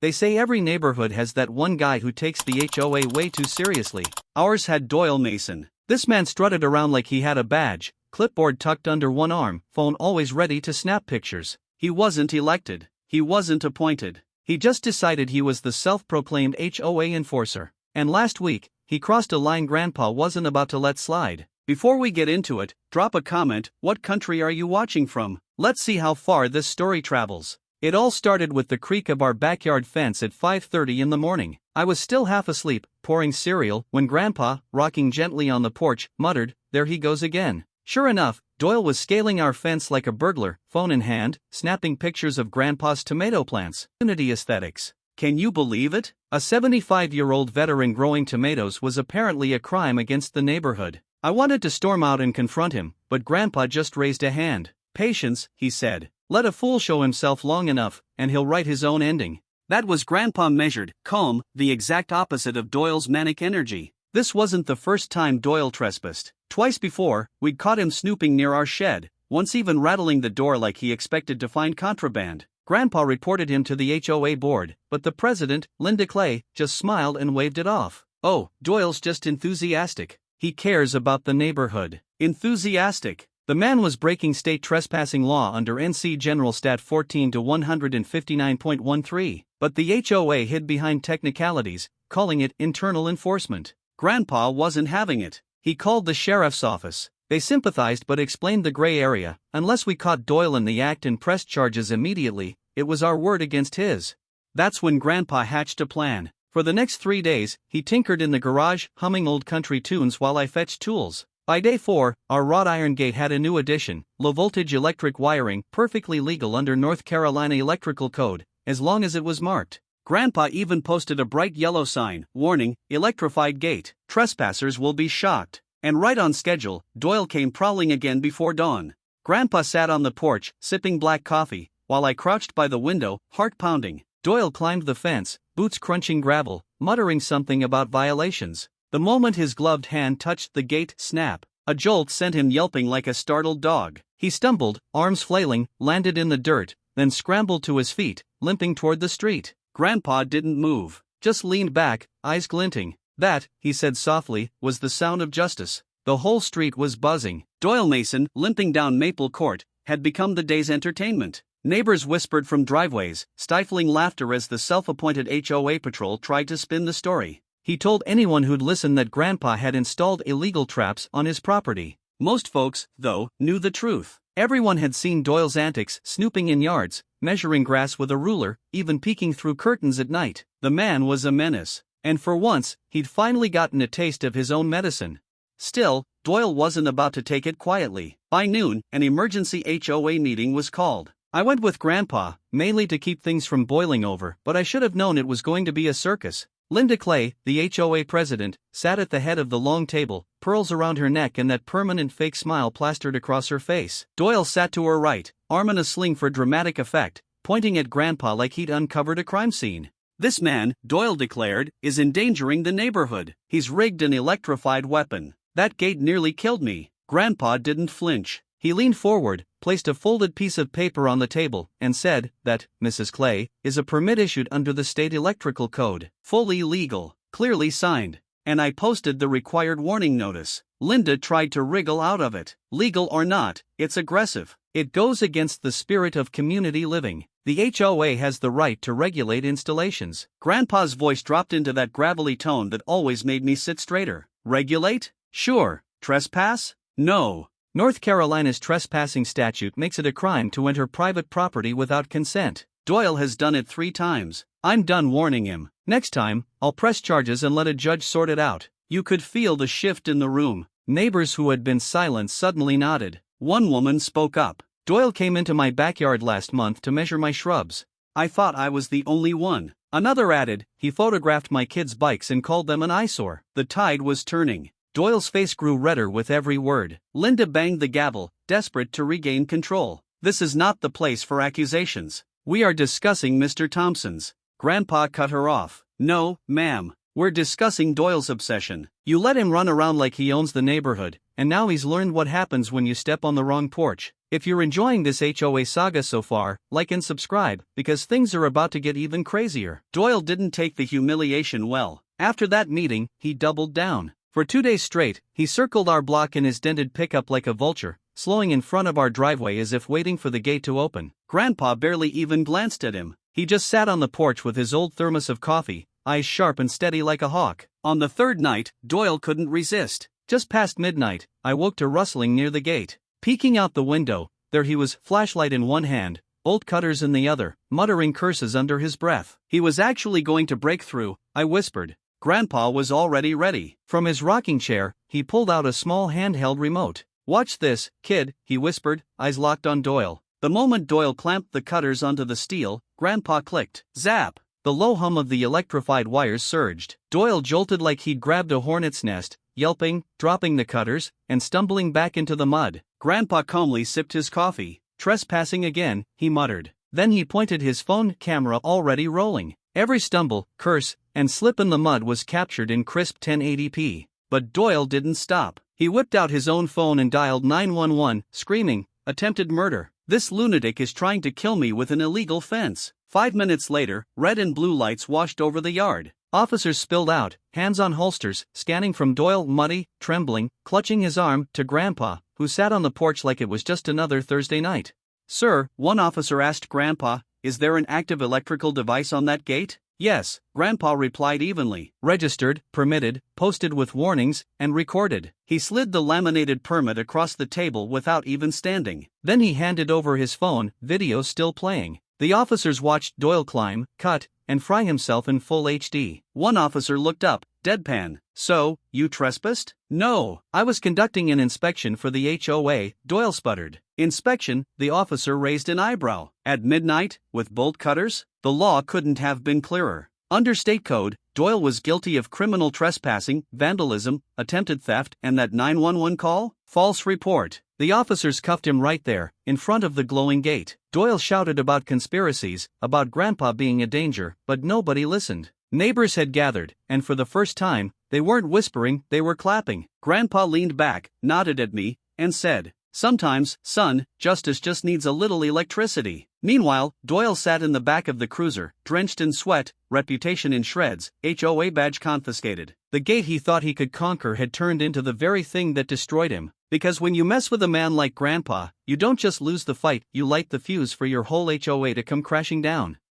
They say every neighborhood has that one guy who takes the HOA way too seriously. Ours had Doyle Mason. This man strutted around like he had a badge, clipboard tucked under one arm, phone always ready to snap pictures. He wasn't elected. He wasn't appointed. He just decided he was the self-proclaimed HOA enforcer. And last week, he crossed a line Grandpa wasn't about to let slide. Before we get into it, drop a comment. What country are you watching from? Let's see how far this story travels. It all started with the creak of our backyard fence at 5:30 in the morning. I was still half asleep, pouring cereal, when Grandpa, rocking gently on the porch, muttered, "There he goes again." Sure enough, Doyle was scaling our fence like a burglar, phone in hand, snapping pictures of Grandpa's tomato plants. Unity aesthetics. Can you believe it? A 75-year-old veteran growing tomatoes was apparently a crime against the neighborhood. I wanted to storm out and confront him, but Grandpa just raised a hand. "Patience," he said. "Let a fool show himself long enough, and he'll write his own ending." That was Grandpa measured, calm, the exact opposite of Doyle's manic energy. This wasn't the first time Doyle trespassed. Twice before, we'd caught him snooping near our shed, once even rattling the door like he expected to find contraband. Grandpa reported him to the HOA board, but the president, Linda Clay, just smiled and waved it off. "Oh, Doyle's just enthusiastic. He cares about the neighborhood." Enthusiastic. The man was breaking state trespassing law under NC General Stat 14-159.13, but the HOA hid behind technicalities, calling it internal enforcement. Grandpa wasn't having it. He called the sheriff's office. They sympathized but explained the gray area. Unless we caught Doyle in the act and pressed charges immediately, it was our word against his. That's when Grandpa hatched a plan. For the next 3 days, he tinkered in the garage, humming old country tunes while I fetched tools. By day 4, our wrought iron gate had a new addition: low-voltage electric wiring, perfectly legal under North Carolina Electrical Code, as long as it was marked. Grandpa even posted a bright yellow sign, warning, "Electrified gate. Trespassers will be shocked." And right on schedule, Doyle came prowling again before dawn. Grandpa sat on the porch, sipping black coffee, while I crouched by the window, heart pounding. Doyle climbed the fence, boots crunching gravel, muttering something about violations. The moment his gloved hand touched the gate, snap. A jolt sent him yelping like a startled dog. He stumbled, arms flailing, landed in the dirt, then scrambled to his feet, limping toward the street. Grandpa didn't move, just leaned back, eyes glinting. That, he said softly, was the sound of justice. The whole street was buzzing. Doyle Mason, limping down Maple Court, had become the day's entertainment. Neighbors whispered from driveways, stifling laughter as the self-appointed HOA patrol tried to spin the story. He told anyone who'd listen that Grandpa had installed illegal traps on his property. Most folks, though, knew the truth. Everyone had seen Doyle's antics, snooping in yards, measuring grass with a ruler, even peeking through curtains at night. The man was a menace. And for once, he'd finally gotten a taste of his own medicine. Still, Doyle wasn't about to take it quietly. By noon, an emergency HOA meeting was called. I went with Grandpa, mainly to keep things from boiling over, but I should have known it was going to be a circus. Linda Clay, the HOA president, sat at the head of the long table, pearls around her neck and that permanent fake smile plastered across her face. Doyle sat to her right, arm in a sling for dramatic effect, pointing at Grandpa like he'd uncovered a crime scene. "This man," Doyle declared, "is endangering the neighborhood. He's rigged an electrified weapon. That gate nearly killed me." Grandpa didn't flinch. He leaned forward, placed a folded piece of paper on the table, and said, "That, Mrs. Clay, is a permit issued under the state electrical code. Fully legal, clearly signed." And I posted the required warning notice. Linda tried to wriggle out of it. Legal or not, it's aggressive. It goes against the spirit of community living. The HOA has the right to regulate installations. Grandpa's voice dropped into that gravelly tone that always made me sit straighter. Regulate? Sure. Trespass? No. North Carolina's trespassing statute makes it a crime to enter private property without consent. Doyle has done it 3 times. I'm done warning him. Next time, I'll press charges and let a judge sort it out. You could feel the shift in the room. Neighbors who had been silent suddenly nodded. One woman spoke up. "Doyle came into my backyard last month to measure my shrubs. I thought I was the only one." Another added, "He photographed my kids' bikes and called them an eyesore." The tide was turning. Doyle's face grew redder with every word. Linda banged the gavel, desperate to regain control. "This is not the place for accusations. We are discussing Mr. Thompson's." Grandpa cut her off. "No, ma'am. We're discussing Doyle's obsession. You let him run around like he owns the neighborhood, and now he's learned what happens when you step on the wrong porch. If you're enjoying this HOA saga so far, like and subscribe, because things are about to get even crazier. Doyle didn't take the humiliation well. After that meeting, he doubled down. For 2 days straight, he circled our block in his dented pickup like a vulture, slowing in front of our driveway as if waiting for the gate to open. Grandpa barely even glanced at him. He just sat on the porch with his old thermos of coffee, eyes sharp and steady like a hawk. On the third night, Doyle couldn't resist. Just past midnight, I woke to rustling near the gate. Peeking out the window, there he was, flashlight in one hand, bolt cutters in the other, muttering curses under his breath. He was actually going to break through, I whispered. Grandpa was already ready. From his rocking chair, he pulled out a small handheld remote. "Watch this, kid," he whispered, eyes locked on Doyle. The moment Doyle clamped the cutters onto the steel, Grandpa clicked. Zap! The low hum of the electrified wires surged. Doyle jolted like he'd grabbed a hornet's nest, yelping, dropping the cutters, and stumbling back into the mud. Grandpa calmly sipped his coffee. "Trespassing again," he muttered. Then he pointed his phone camera already rolling. Every stumble, curse, and slip in the mud was captured in crisp 1080p. But Doyle didn't stop. He whipped out his own phone and dialed 911, screaming, "Attempted murder. This lunatic is trying to kill me with an illegal fence." 5 minutes later, red and blue lights washed over the yard. Officers spilled out, hands on holsters, scanning from Doyle, muddy, trembling, clutching his arm, to Grandpa, who sat on the porch like it was just another Thursday night. "Sir," one officer asked Grandpa, "is there an active electrical device on that gate?" "Yes," Grandpa replied evenly. "Registered, permitted, posted with warnings, and recorded." He slid the laminated permit across the table without even standing. Then he handed over his phone, video still playing. The officers watched Doyle climb, cut, and fry himself in full HD. One officer looked up, deadpan. "So, you trespassed?" "No, I was conducting an inspection for the HOA," Doyle sputtered. "Inspection?" The officer raised an eyebrow. "At midnight, with bolt cutters?" The law couldn't have been clearer. Under state code, Doyle was guilty of criminal trespassing, vandalism, attempted theft, and that 911 call? False report. The officers cuffed him right there, in front of the glowing gate. Doyle shouted about conspiracies, about Grandpa being a danger, but nobody listened. Neighbors had gathered, and for the first time, they weren't whispering, they were clapping. Grandpa leaned back, nodded at me, and said, "Sometimes, son, justice just needs a little electricity." Meanwhile, Doyle sat in the back of the cruiser, drenched in sweat, reputation in shreds, HOA badge confiscated. The gate he thought he could conquer had turned into the very thing that destroyed him. Because when you mess with a man like Grandpa, you don't just lose the fight, you light the fuse for your whole HOA to come crashing down.